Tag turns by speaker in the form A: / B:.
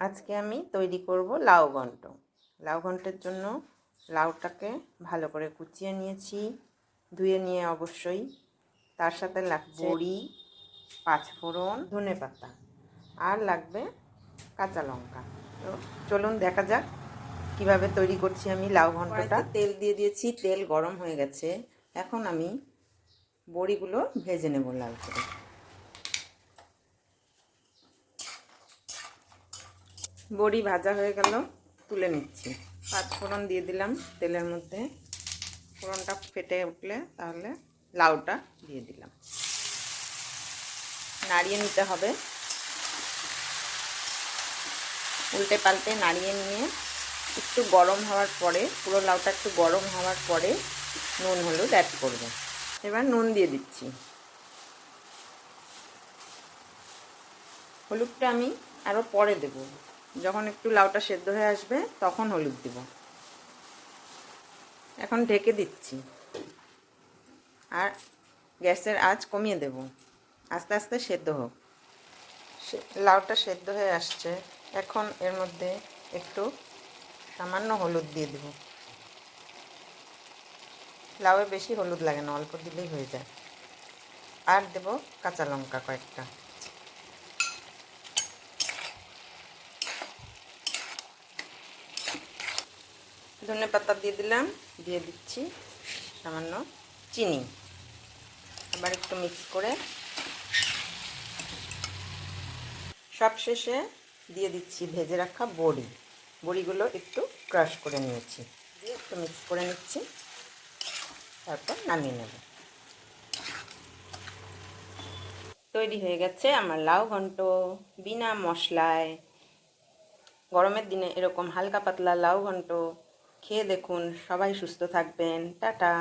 A: আজকে আমি তৈরি করব লাউ ঘন্ট। লাউ ঘন্টের জন্য লাউটাকে ভালো করে কুচিয়ে নিয়েছি, ধুয়ে নিয়ে অবশ্যই। তার সাথে লাগছে বড়ি, পাঁচফোড়ন, ধনেপাতা, আর লাগবে কাঁচা লঙ্কা। তো চলুন দেখা যাক কিভাবে তৈরি করছি আমি লাউ ঘন্টটা। তেল দিয়ে দিয়েছি, তেল গরম হয়ে গেছে। এখন আমি বড়িগুলো ভেজে নেব লাল করে। বড়ি ভাজা হয়ে গেল, তুলে নিচ্ছি। পাঁচফোড়ন দিয়ে দিলাম তেলের মধ্যে। ফোড়নটা ফেটে উঠলে তাহলে লাউটা দিয়ে দিলাম, নাড়িয়ে নিতে হবে। উল্টে পাল্টে নাড়িয়ে নিয়ে একটু গরম হওয়ার পরে, পুরো লাউটা একটু গরম হওয়ার পরে নুন হলুদ অ্যাড করব। এবার নুন দিয়ে দিচ্ছি। হলুদটা আমি আরও পরে দেব, যখন একটু লাউটা সেদ্ধ হয়ে আসবে তখন হলুদ দেব। এখন ঢেকে দিচ্ছি আর গ্যাসের আঁচ কমিয়ে দেব, আস্তে আস্তে সেদ্ধ হোক। লাউটা সেদ্ধ হয়ে আসছে, এখন এর মধ্যে একটু সামান্য হলুদ দিয়ে দেব। লাউয়ে বেশি হলুদ লাগে না, অল্প দিলেই হয়ে যায়। আর দেব কাঁচা লঙ্কা কয়েকটা। ধনেপাতা দিয়ে দিলাম, দিয়ে দিচ্ছি সামান্য চিনি। আবার একটু মিক্স করে সবশেষে দিয়ে দিচ্ছি ভেজে রাখা বড়ি। বড়িগুলো একটু ক্রাশ করে নিয়েছি, দিয়ে একটু মিক্স করে নিচ্ছি, তারপর নামিয়ে নেব। তৈরি হয়ে গেছে আমার লাউ ঘন্ট বিনা মশলায়। গরমের দিনে এরকম হালকা পাতলা লাউ ঘন্ট খেয়ে দেখুন। সবাই সুস্থ থাকবেন। টাটা।